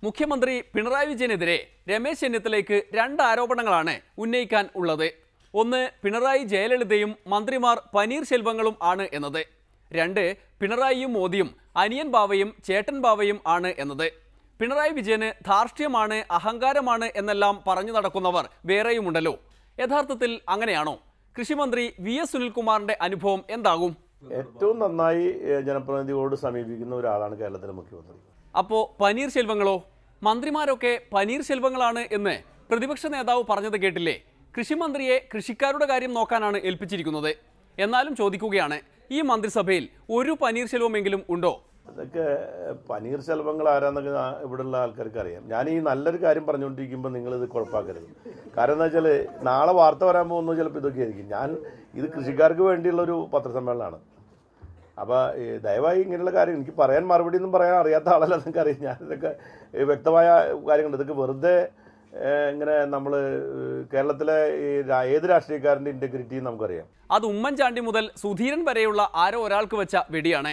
മുഖ്യമന്ത്രി പിണറായി വിജയനെതിരെ രമേശ് ചെന്നിത്തലയ്ക്ക് രണ്ട് ആരോപണങ്ങളാണ് ഉന്നയിക്കാൻ ഉള്ളത്. ഒന്ന്, പിണറായി ജയലളിതയും മന്ത്രിമാർ പനീർശെൽവങ്ങളും ആണ് എന്നത്. രണ്ട്, പിണറായിയും മോദിയും അനിയൻ ബാവയും ചേട്ടൻ ബാവയും ആണ് എന്നത്. പിണറായി വിജയന് ധാർഷ്ട്യമാണ്, അഹങ്കാരമാണ് എന്നെല്ലാം പറഞ്ഞു നടക്കുന്നവർ വേറെയുമുണ്ടല്ലോ. യഥാർത്ഥത്തിൽ അങ്ങനെയാണോ? കൃഷിമന്ത്രി VS സുനിൽകുമാറിന്റെ അനുഭവം എന്താകും? ഏറ്റവും നന്നായി ജനപ്രതിനിധികളോട് സമീപിക്കുന്ന ഒരാളാണ് കേരളത്തിലെ മുഖ്യമന്ത്രി. അപ്പോൾ പനീർശെൽവങ്ങളോ? മന്ത്രിമാരൊക്കെ പനീർശെൽവങ്ങളാണ് എന്ന് പ്രതിപക്ഷ നേതാവ് പറഞ്ഞത് കേട്ടില്ലേ? കൃഷിമന്ത്രിയെ കൃഷിക്കാരുടെ കാര്യം നോക്കാനാണ് ഏൽപ്പിച്ചിരിക്കുന്നത്. എന്നാലും ചോദിക്കുകയാണ്, ഈ മന്ത്രിസഭയിൽ ഒരു പനീർശെൽവമെങ്കിലും ഉണ്ടോ? അതൊക്കെ പനീർശെൽവങ്ങൾ ആരാന്നൊക്കെ ഇവിടെയുള്ള ആൾക്കാർക്ക് അറിയാം. ഞാൻ ഈ നല്ലൊരു കാര്യം പറഞ്ഞുകൊണ്ടിരിക്കുമ്പോൾ നിങ്ങളിത് കുഴപ്പമാക്കരുത്. കാരണം എന്താ വെച്ചാൽ നാളെ വാർത്ത വരാൻ പോകുന്നത് ചിലപ്പോൾ ഇതൊക്കെ ആയിരിക്കും. ഇത് കൃഷിക്കാർക്ക് വേണ്ടിയുള്ളൊരു പത്രസമ്മേളനമാണ്. അപ്പോൾ ദയവായി ഇങ്ങനെയുള്ള കാര്യം എനിക്ക് പറയാൻ മറുപടി ഒന്നും പറയാൻ അറിയാത്ത ആളല്ല, നിങ്ങൾക്ക് അറിയാം. ഞാനിതൊക്കെ വ്യക്തമായ കാര്യങ്ങളുണ്ട്. ഇതൊക്കെ വെറുതെ ഇങ്ങനെ നമ്മൾ കേരളത്തിലെ ഏത് രാഷ്ട്രീയക്കാരൻ്റെ ഇൻറ്റഗ്രിറ്റി നമുക്കറിയാം. അത് ഉമ്മൻചാണ്ടി മുതൽ സുധീരൻ വരെയുള്ള ആരോ ഒരാൾക്ക് വെച്ച വെടിയാണ്.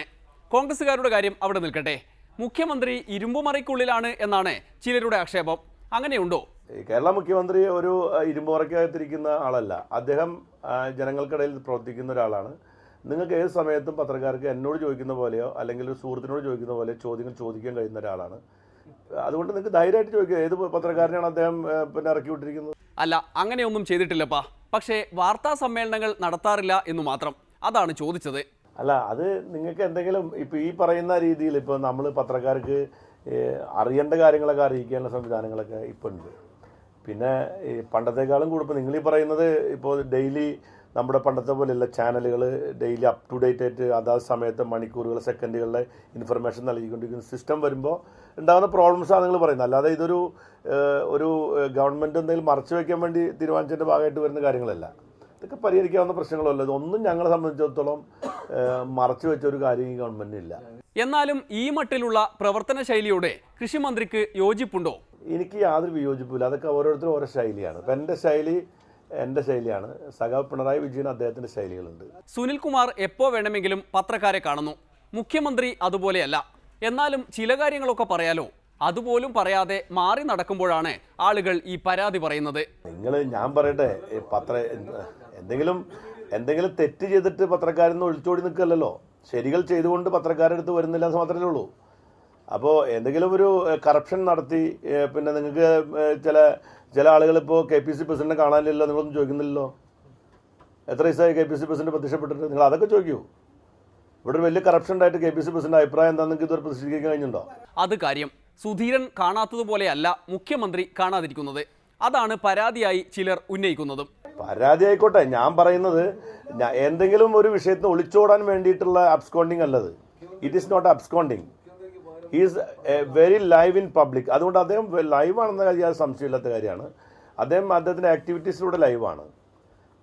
കോൺഗ്രസുകാരുടെ കാര്യം അവിടെ നിൽക്കട്ടെ, മുഖ്യമന്ത്രി ഇരുമ്പുമറയ്ക്കുള്ളിലാണ് എന്നാണ് ചിലരുടെ ആക്ഷേപം. അങ്ങനെയുണ്ടോ? കേരള മുഖ്യമന്ത്രി ഒരു ഇരുമ്പുമറയ്ക്കകത്തിരിക്കുന്ന ആളല്ല. അദ്ദേഹം ജനങ്ങൾക്കിടയിൽ പ്രവർത്തിക്കുന്ന ഒരാളാണ്. നിങ്ങൾക്ക് ഏത് സമയത്തും പത്രക്കാർക്ക് എന്നോട് ചോദിക്കുന്ന പോലെയോ അല്ലെങ്കിൽ ഒരു സുഹൃത്തിനോട് ചോദിക്കുന്ന പോലെ ചോദ്യങ്ങൾ ചോദിക്കാൻ കഴിയുന്ന ഒരാളാണ്. അതുകൊണ്ട് നിങ്ങൾക്ക് ധൈര്യമായിട്ട് ചോദിക്കുക, ഏത് പത്രക്കാരനാണ് അദ്ദേഹം ഇറക്കി വിട്ടിരിക്കുന്നത്? അല്ല, അങ്ങനെയൊന്നും ചെയ്തിട്ടില്ലപ്പാ. പക്ഷേ വാർത്താ സമ്മേളനങ്ങൾ നടത്താറില്ല എന്ന് മാത്രം. അതാണ് ചോദിച്ചത്. അല്ല, അത് നിങ്ങൾക്ക് എന്തെങ്കിലും ഇപ്പോൾ ഈ പറയുന്ന രീതിയിൽ ഇപ്പോൾ നമ്മൾ പത്രക്കാർക്ക് അറിയേണ്ട കാര്യങ്ങളൊക്കെ അറിയിക്കാനുള്ള സംവിധാനങ്ങളൊക്കെ ഇപ്പോൾ ഉണ്ട്. പിന്നെ പണ്ടത്തെക്കാളും കൂടുതൽ നിങ്ങൾ ഈ പറയുന്നത് ഇപ്പോൾ ഡെയിലി നമ്മുടെ പണ്ടത്തെ പോലെയുള്ള ചാനലുകൾ ഡെയിലി അപ് ടു ഡേറ്റ് ആയിട്ട് അതാത് സമയത്ത് മണിക്കൂറുകൾ സെക്കൻഡുകളിലെ ഇൻഫർമേഷൻ നൽകിക്കൊണ്ടിരിക്കുന്ന സിസ്റ്റം വരുമ്പോൾ ഉണ്ടാകുന്ന പ്രോബ്ലംസാണ് നിങ്ങൾ പറയുന്നത്. അല്ലാതെ ഇതൊരു ഗവൺമെൻറ് എന്തെങ്കിലും മറച്ചു വയ്ക്കാൻ വേണ്ടി തീരുമാനിച്ചതിൻ്റെ ഭാഗമായിട്ട് വരുന്ന കാര്യങ്ങളല്ല. ഇതൊക്കെ പരിഹരിക്കാവുന്ന പ്രശ്നങ്ങളല്ല. ഇതൊന്നും ഞങ്ങളെ സംബന്ധിച്ചിടത്തോളം മറച്ചു വെച്ച ഒരു കാര്യം ഈ ഗവൺമെൻറ്റിനില്ല. എന്നാലും ഈ മട്ടിലുള്ള പ്രവർത്തന ശൈലിയോടെ കൃഷിമന്ത്രിക്ക് യോജിപ്പുണ്ടോ? എനിക്ക് യാതൊരു വിയോജിപ്പില്ല. അതൊക്കെ ഓരോരുത്തരും ഓരോ ശൈലിയാണ്. ഇപ്പം എൻ്റെ ശൈലി എൻ്റെ ശൈലിയാണ്. സഖാവ് പിണറായി വിജയൻ അദ്ദേഹത്തിൻ്റെ ശൈലികളുണ്ട്. സുനിൽകുമാർ എപ്പോൾ വേണമെങ്കിലും പത്രക്കാരെ കാണുന്നു. മുഖ്യമന്ത്രി അതുപോലെയല്ല. എന്നാലും ചില കാര്യങ്ങളൊക്കെ പറയാലോ. അതുപോലും പറയാതെ മാറി നടക്കുമ്പോഴാണ് ആളുകൾ ഈ പരാതി പറയുന്നത്. ഞാൻ പറയട്ടെ, എന്തെങ്കിലും തെറ്റ് ചെയ്തിട്ട് പത്രക്കാരെന്ന് ഒളിച്ചോടി നിൽക്കല്ലോ. ശരികൾ ചെയ്തുകൊണ്ട് പത്രക്കാരെടുത്ത് വരുന്നില്ല എന്ന് മാത്രമേ ഉള്ളൂ. അപ്പോൾ എന്തെങ്കിലും ഒരു കറപ്ഷൻ നടത്തി പിന്നെ നിങ്ങൾക്ക് ചില ആളുകൾ ഇപ്പോൾ KPC പ്രസിഡന്റിനെ കാണാനില്ലല്ലോ, നിങ്ങളൊന്നും ചോദിക്കുന്നില്ലല്ലോ. എത്ര ദിവസമായി KPC പ്രസിഡന്റ് പ്രത്യക്ഷപ്പെട്ടിട്ട്? നിങ്ങൾ അതൊക്കെ ചോദിക്കൂ. ഇവിടെ ഒരു വലിയ കറപ്ഷൻ ഉണ്ടായിട്ട് KPC പ്രസിഡന്റ് അഭിപ്രായം എന്താണെന്ന് നിങ്ങൾക്ക് ഇതുവരെ പ്രസിദ്ധീകരിക്കാൻ കഴിഞ്ഞിട്ടുണ്ടോ? അത് കാര്യം. സുധീരൻ കാണാത്തതുപോലെയല്ല മുഖ്യമന്ത്രി കാണാതിരിക്കുന്നത്. അതാണ് പരാതിയായി ചിലർ ഉന്നയിക്കുന്നതും. പരാതി ആയിക്കോട്ടെ, ഞാൻ പറയുന്നത് എന്തെങ്കിലും ഒരു വിഷയത്തിന് ഒളിച്ചോടാൻ വേണ്ടിയിട്ടുള്ള അബ്സ്കോണ്ടിങ് അല്ലത്. It is not absconding. He is very live in public. അതുകൊണ്ട് അദ്ദേഹം ലൈവാണെന്ന കാര്യം സംശയമില്ലാത്ത കാര്യമാണ്. അദ്ദേഹത്തിൻ്റെ ആക്ടിവിറ്റീസിലൂടെ ലൈവാണ്.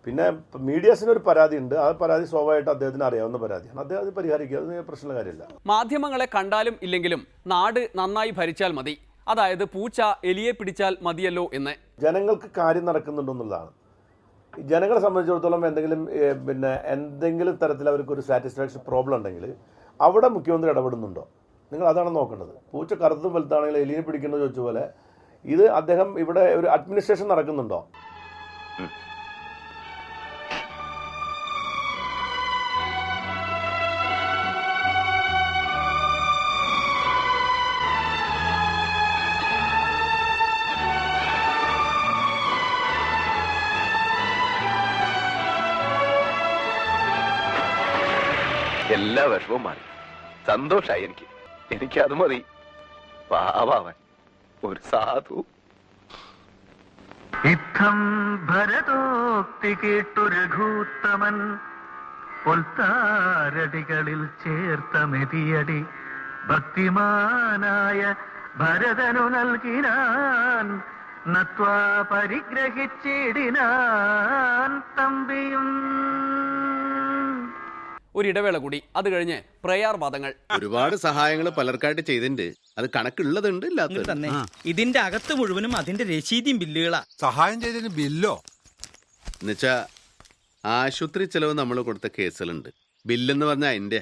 പിന്നെ മീഡിയാസിനൊരു പരാതി ഉണ്ട്. ആ പരാതി സ്വാഭാവികമായിട്ട് അദ്ദേഹത്തിന് അറിയാവുന്ന പരാതിയാണ്. അദ്ദേഹം അത് പരിഹരിക്കുക, അത് പ്രശ്നമുള്ള കാര്യമില്ല. മാധ്യമങ്ങളെ കണ്ടാലും ഇല്ലെങ്കിലും നാട് നന്നായി ഭരിച്ചാൽ മതി. അതായത് പൂച്ച എലിയെ പിടിച്ചാൽ മതിയല്ലോ എന്ന്. ജനങ്ങൾക്ക് കാര്യം നടക്കുന്നുണ്ടെന്നുള്ളതാണ്. ജനങ്ങളെ സംബന്ധിച്ചിടത്തോളം എന്തെങ്കിലും തരത്തിൽ അവർക്കൊരു സാറ്റിസ്ഫാക്ഷൻ പ്രോബ്ലം ഉണ്ടെങ്കിൽ അവിടെ മുഖ്യമന്ത്രി ഇടപെടുന്നുണ്ടോ? നിങ്ങൾ അതാണ് നോക്കേണ്ടത്. പൂച്ച കറുത്തും വലുതാണെങ്കിൽ എലിയെ പിടിക്കുന്നത് ചോദിച്ച പോലെ ഇത് അദ്ദേഹം ഇവിടെ ഒരു അഡ്മിനിസ്ട്രേഷൻ നടക്കുന്നുണ്ടോ? എല്ലാ വിഷമവും മാറി. സന്തോഷായി. എനിക്കത് മതി. പാവാവൻ ഒരു സാധു. യുദ്ധം ഭരതോക്തി കേട്ടു രഘൂത്തമൻ പൊൽത്താരടികളിൽ ചേർത്ത മെതിയടി ഭക്തിമാനായ ഭരതനു നൽകിനാൻ നത്വാ പരിഗ്രഹിച്ചിടിനാൻ തമ്പിയും. ഒരിടവേള കൂടി, അത് കഴിഞ്ഞ് പ്രയാർ വാദങ്ങൾ. ഒരുപാട് സഹായങ്ങൾ പലർക്കായിട്ട് ചെയ്തിട്ടുണ്ട്. അത് കണക്കുള്ളതുണ്ട്, ഇല്ലാത്തത്. ഇതിന്റെ അകത്ത് മുഴുവനും അതിന്റെ രശീതിയും ബില്ലുകളാ. സഹായം ചെയ്തതിന് ബില്ലോ എന്നുവെച്ചാ ആശുപത്രി ചെലവ് നമ്മൾ കൊടുത്ത കേസുകളുണ്ട്. ബില്ലെന്ന് പറഞ്ഞാൽ അതിന്റെ